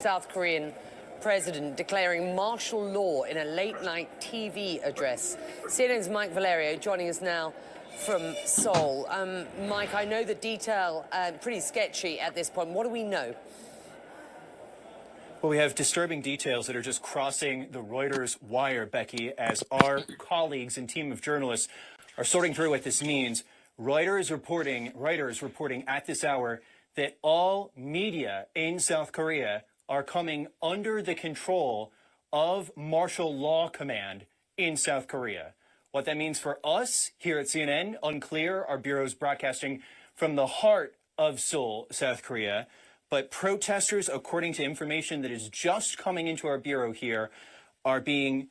South Korean president declaring martial law in a late-night TV address. CNN's Mike Valerio joining us now from Seoul. Mike, I know the detail pretty sketchy at this point. What do we know? Well, we have disturbing details that are just crossing the Reuters wire, Becky, as our colleagues and team of journalists are sorting through what this means. Reuters reporting at this hour that all media in South Korea are coming under the control of martial law command in South Korea. What that means for us here at CNN, unclear. Our bureau's broadcasting from the heart of Seoul, South Korea. But protesters, according to information that is just coming into our bureau here, are being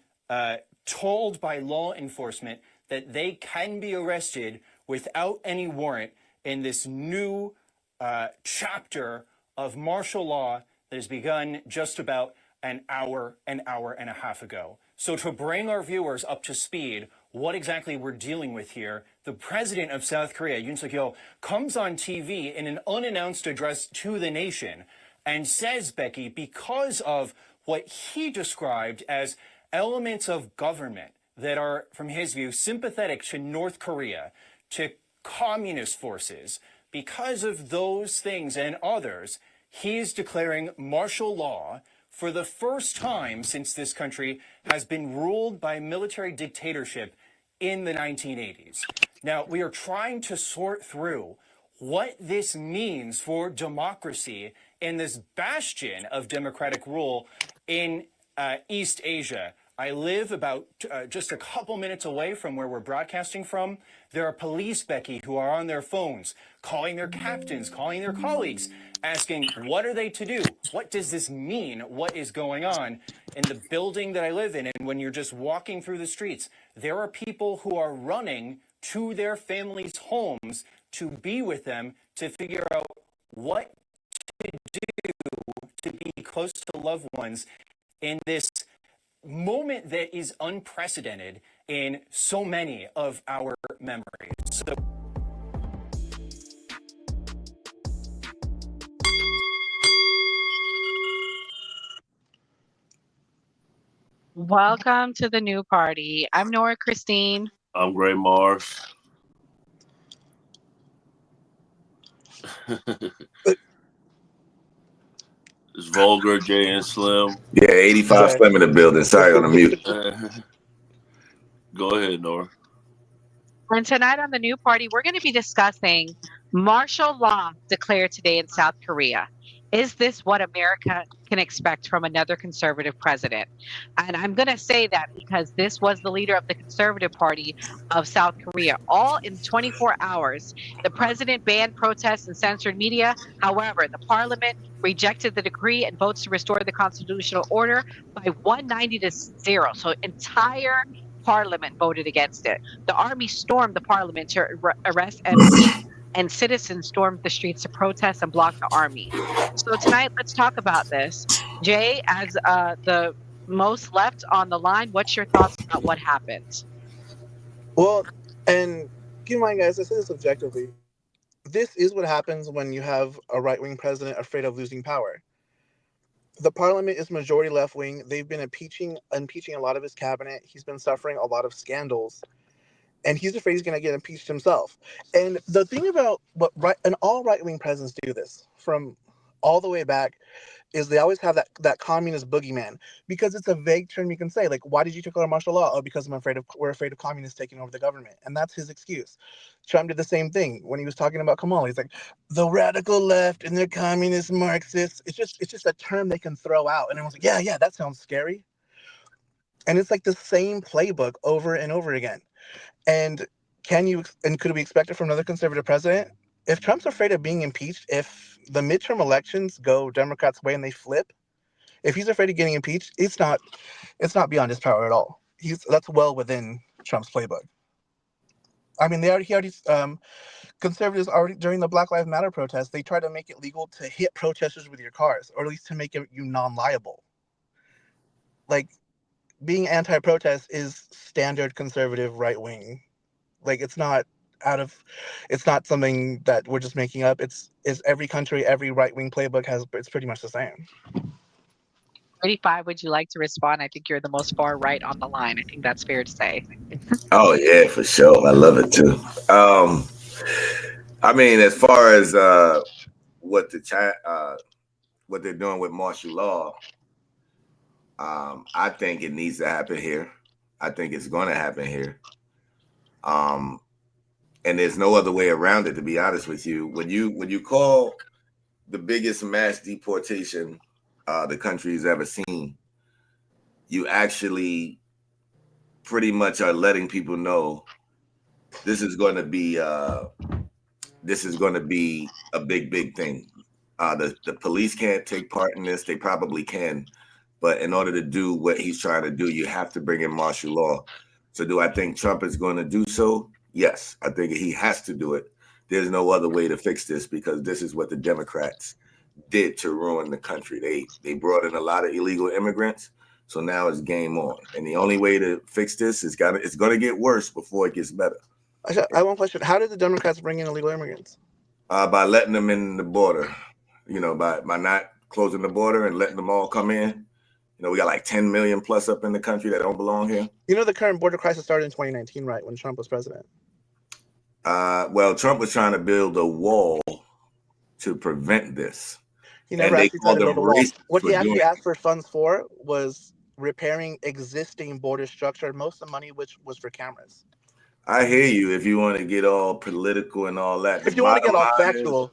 told by law enforcement that they can be arrested without any warrant in this new chapter of martial law that has begun just about an hour and a half ago. So to bring our viewers up to speed, what exactly we're dealing with here, the president of South Korea, Yoon Suk-yeol, comes on TV in an unannounced address to the nation and says, Becky, because of what he described as elements of government that are, from his view, sympathetic to North Korea, to communist forces, because of those things and others, he's declaring martial law for the first time since this country has been ruled by military dictatorship in the 1980s. Now, we are trying to sort through what this means for democracy in this bastion of democratic rule in East Asia. I live about just a couple minutes away from where we're broadcasting from. There are police, Becky, who are on their phones, calling their captains, calling their colleagues, asking, what are they to do? What does this mean? What is going on in the building that I live in? And when you're just walking through the streets, there are people who are running to their families' homes to be with them, to figure out what to do to be close to loved ones in this moment that is unprecedented in so many of our memories. So Welcome to the new party. I'm Nora Christine. I'm Gray Mars. It's Vulgar, Jay, and Slim. Yeah, 85 Slim in the building. Sorry, on the mute. Go ahead, Nora. And tonight on the new party, we're going to be discussing martial law declared today in South Korea. Is this what America can expect from another conservative president? And I'm going to say that because this was the leader of the Conservative Party of South Korea. All in 24 hours, the president banned protests and censored media. However, the parliament rejected the decree and votes to restore the constitutional order by 190 to 0. So entire parliament voted against it. The army stormed the parliament to arrest MPs, and citizens stormed the streets to protest and block the army. So tonight, let's talk about this. Jay, as the most left on the line, what's your thoughts about what happened? Well, and keep in mind, guys, I say this objectively. This is what happens when you have a right-wing president afraid of losing power. The parliament is majority left-wing. They've been impeaching a lot of his cabinet. He's been suffering a lot of scandals. And he's afraid he's going to get impeached himself. And the thing about and all right-wing presidents do this from all the way back, is they always have that communist boogeyman, because it's a vague term you can say, like, why did you declare martial law? Oh, because we're afraid of communists taking over the government. And that's his excuse. Trump did the same thing when he was talking about Kamala. He's like, the radical left and their communist Marxists. It's just a term they can throw out. And everyone's like, yeah, that sounds scary. And it's like the same playbook over and over again. And could we expect it from another conservative president? If Trump's afraid of being impeached, if the midterm elections go Democrats' way and they flip, if he's afraid of getting impeached, it's not beyond his power at all. That's well within Trump's playbook. I mean, conservatives already, during the Black Lives Matter protests, they tried to make it legal to hit protesters with your cars, or at least to make you non-liable. Like, being anti-protest is standard conservative right-wing. Like, it's not something that we're just making up. It's every country, every right-wing playbook it's pretty much the same. 85, would you like to respond? I think you're the most far right on the line. I think that's fair to say. Oh yeah, for sure. I love it too. I mean, as far as what what they're doing with martial law, I think it needs to happen here. I think it's going to happen here. And there's no other way around it. To be honest with you, when you call the biggest mass deportation the country's ever seen, you actually pretty much are letting people know this is going to be a big thing. The police can't take part in this. They probably can, but in order to do what he's trying to do, you have to bring in martial law. So do I think Trump is going to do so? Yes, I think he has to do it. There's no other way to fix this because this is what the Democrats did to ruin the country. They brought in a lot of illegal immigrants. So now it's game on. And the only way to fix this is it's going to get worse before it gets better. I have one question. How did the Democrats bring in illegal immigrants? By letting them in the border, by not closing the border and letting them all come in. We got like 10 million plus up in the country that don't belong here. The current border crisis started in 2019, right, when Trump was president? Well, Trump was trying to build a wall to prevent this. He never And they actually tried to called build a them wall. racist What for he actually doing it. asked for funds for was repairing existing border structure, most of the money which was for cameras. I hear you if you want to get all political and all that. If you want to get all factual.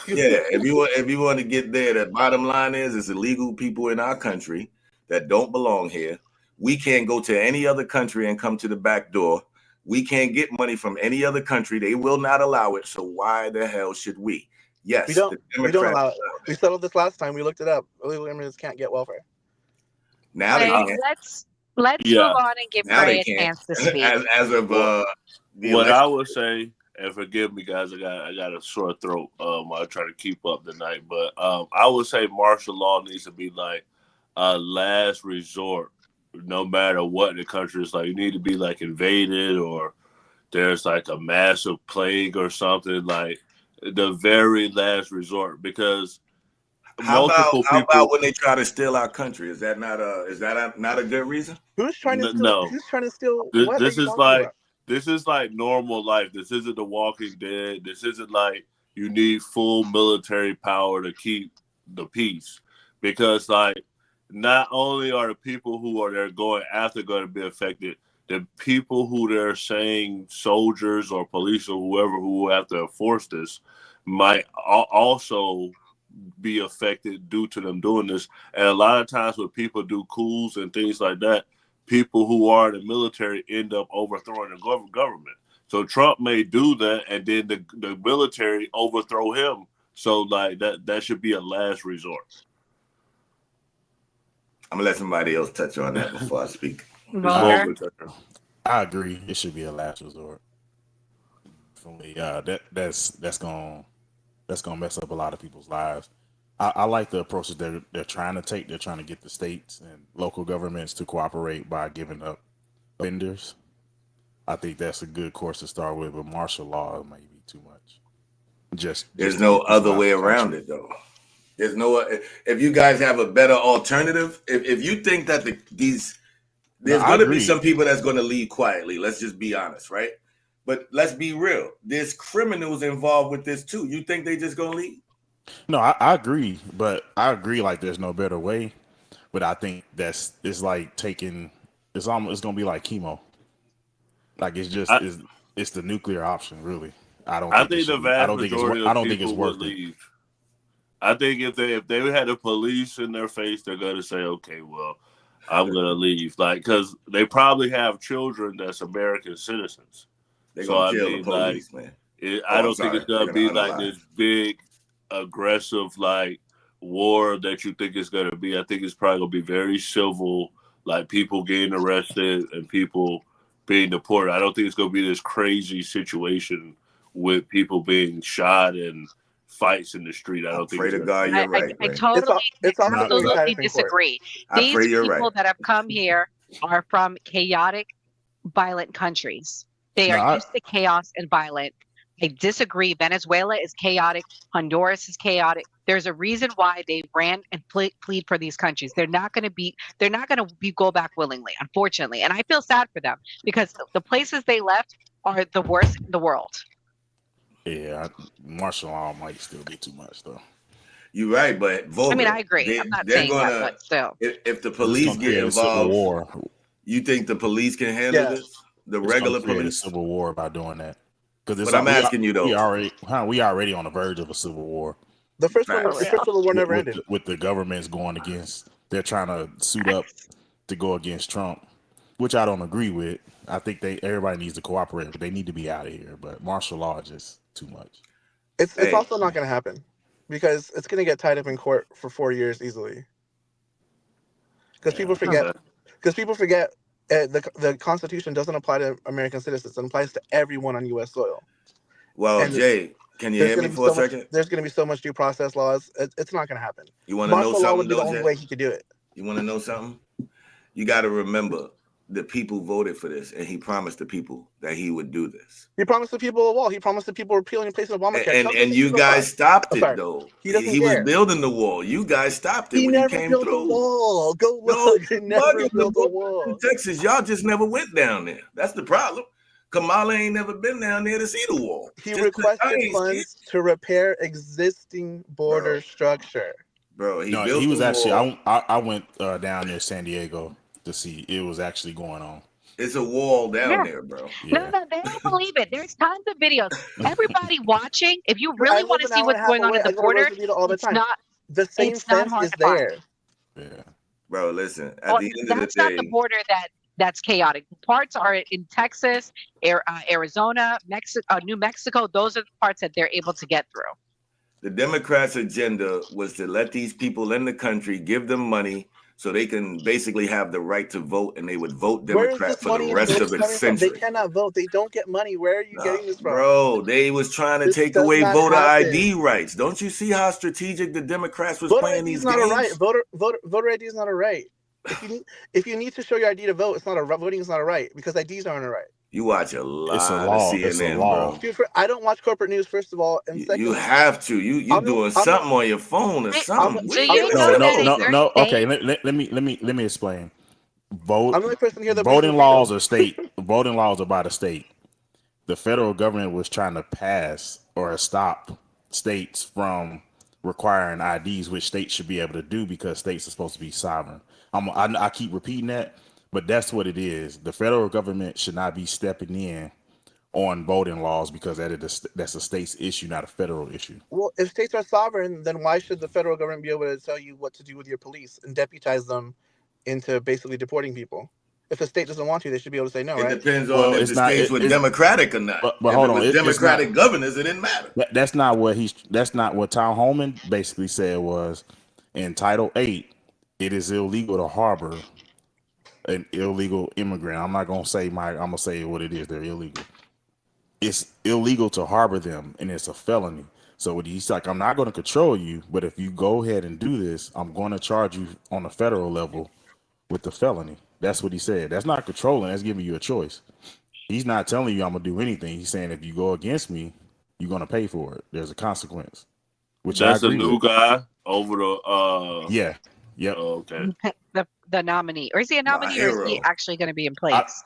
If you want to get there, the bottom line is it's illegal people in our country that don't belong here. We can't go to any other country and come to the back door. We can't get money from any other country. They will not allow it. So why the hell should we? Yes, We don't allow it. We settled this last time. We looked it up. Illegal immigrants can't get welfare. Now they can. Let's move on and give Gray a chance to speak. As of what I would say, and forgive me guys, I got a sore throat. I try to keep up tonight, but I would say martial law needs to be like a last resort, no matter what the country is like. You need to be like invaded or there's like a massive plague or something, like the very last resort, because how about when they try to steal our country? Is that not a good reason? Who's trying to steal? No. Who's trying to steal? This is like normal life. This isn't The Walking Dead. This isn't like you need full military power to keep the peace, because like not only are the people who are there going after going to be affected, the people who they're saying soldiers or police or whoever who have to enforce this might also be affected due to them doing this. And a lot of times when people do coups and things like that, people who are in the military end up overthrowing the government. So Trump may do that and then the military overthrow him. So like that should be a last resort. I'm gonna let somebody else touch on that before I speak. I agree. It should be a last resort. That's gonna mess up a lot of people's lives. I like the approach that they're trying to take. They're trying to get the states and local governments to cooperate by giving up offenders. I think that's a good course to start with, but martial law might be too much. There's no other way around it, though. There's no. If you guys have a better alternative, if you think that there's going to be some people that's going to leave quietly. Let's just be honest, right? But let's be real. There's criminals involved with this too. You think they just going to leave? No, I agree, but I agree like there's no better way. But I think it's like it's going to be like chemo. Like it's the nuclear option, really. I don't think it's worth it. I think if they had the police in their face, they're going to say, okay, well, I'm going to leave. Like, because they probably have children that's American citizens. They're going to kill the police, man. I don't think it's going to be like this big, aggressive, like, war that you think it's going to be. I think it's probably going to be very civil, like people getting arrested and people being deported. I don't think it's going to be this crazy situation with people being shot and fights in the street. I don't think. Pray to God you're right. I totally disagree. These people that have come here are from chaotic, violent countries. They are used to chaos and violence. I disagree. Venezuela is chaotic. Honduras is chaotic. There's a reason why they ran and plead for these countries. They're not going to go back willingly, unfortunately. And I feel sad for them because the places they left are the worst in the world. Yeah, martial law might still be too much though. You're right, but Volga, I mean, I agree. I'm not they're saying that, gonna but still. if the 'Cause it's police gonna get create a civil involved, war. you think the police can handle Yeah. this? The It's gonna regular create a police? civil war by doing that. Because But I'm asking you though. we already on the verge of a civil war. The first Facts. Civil War never with, ended. with the governments going against, they're trying to suit up to go against Trump, which I don't agree with. I think everybody needs to cooperate, but they need to be out of here. But martial law is just too much. It's Hey. also not going to happen because it's going to get tied up in court for 4 years easily. Because people forget. The Constitution doesn't apply to American citizens; it applies to everyone on U.S. soil. Well, And Jay, can you hear me for a second? There's going to be so much due process laws. It's not going to happen. You want to know Martial law would something be the though, only Jay? way he could do it. You want to know something? You got to remember the people voted for this, and he promised the people that he would do this. He promised the people a wall. He promised the people repealing and placing Obamacare. And you guys stopped it sorry. though. He doesn't He was care. building the wall. You guys stopped it He when he never came built through. a wall. Go No, look. He never built a in wall. Texas, y'all just never went down there. That's the problem. Kamala ain't never been down there to see the wall. He Just 'cause requested I ain't funds to repair existing border structure. Bro, he No, built he was the actually. wall. I went down near San Diego to see it was actually going on. It's a wall down there, bro. No, they don't believe it. There's tons of videos. Everybody watching, if you I really live want to an see hour and what's a half going on away. at I the go to border, Rosarito all the it's time. not The same it's not fence hard is to find. there. Yeah. Bro, listen. At Well, the end of the that's not the day, border that's chaotic. Parts are in Texas, Arizona, New Mexico. Those are the parts that they're able to get through. the Democrats' agenda was to let these people in the country, give them money so they can basically have the right to vote, and they would vote Where is Democrat this for money the and rest votes of the coming from? They century. cannot vote. They don't get money. Where are you getting this from? Bro, they was trying to This take does away not voter happen. ID rights. Don't you see how strategic the Democrats was Voter playing ID these is not games? a right. Voter ID is not a right. If you need to show your ID to vote, voting is not a right because IDs aren't a right. You watch a lot It's a of law. CNN, It's a law. bro. Dude, I don't watch corporate news, first of all, and You second, have to. You doing something on your phone or something. Do you What know is that in this? your state? Okay, let me explain. I'm the only person here that Voting laws are state. Voting laws are by the state. The federal government was trying to pass or stop states from requiring IDs, which states should be able to do because states are supposed to be sovereign. I keep repeating that, but that's what it is. The federal government should not be stepping in on voting laws because that's a state's issue, not a federal issue. Well, if states are sovereign, then why should the federal government be able to tell you what to do with your police and deputize them into basically deporting people? If the state doesn't want to, they should be able to say no, It right? depends on if the states were Democratic or not. But if hold it on, was Democratic governors, it didn't matter. That's not what Tom Homan basically said was in Title 8, it is illegal to harbor an illegal immigrant. I'm not gonna say I'm gonna say what it is. They're illegal. It's illegal to harbor them, and it's a felony. So he's like, I'm not going to control you, but if you go ahead and do this, I'm going to charge you on a federal level with the felony. That's what he said. That's not controlling. That's giving you a choice. He's not telling you I'm going to do anything. He's saying if you go against me, you're going to pay for it. There's a consequence. Which that's I the agree new with. guy over the. Yeah. Yep. Oh, okay. The nominee, or is he a nominee, or is he actually going to be in place?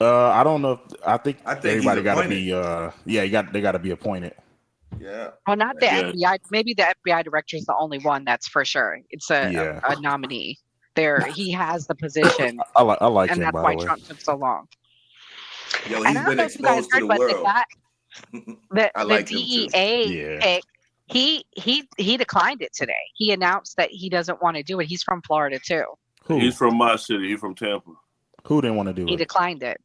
I don't know. I think everybody he's got to be. They got to be appointed. Yeah. Well, not the FBI. Maybe the FBI director is the only one that's for sure. It's a nominee. He has the position. I like and him. that's why Trump took so long. Yo, and he's I don't been know if you guys exposed to heard, the but world. the DEA pick, he declined it today. He announced that he doesn't want to do it. He's from Florida too. Who? He's from my city. He's from Tampa. Who didn't want to do it? He declined it.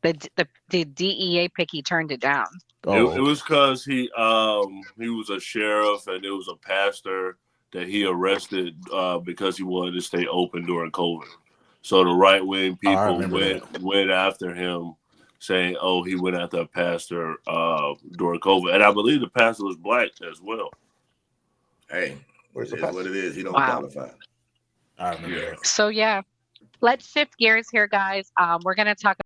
The DEA pick, he turned it down. Oh. It was because he was a sheriff and it was a pastor that he arrested because he wanted to stay open during COVID. So the right wing people went after him, saying, "Oh, he went after a pastor during COVID," and I believe the pastor was black as well. Hey, it is what it is. He don't qualify. So yeah, let's shift gears here, guys. We're gonna talk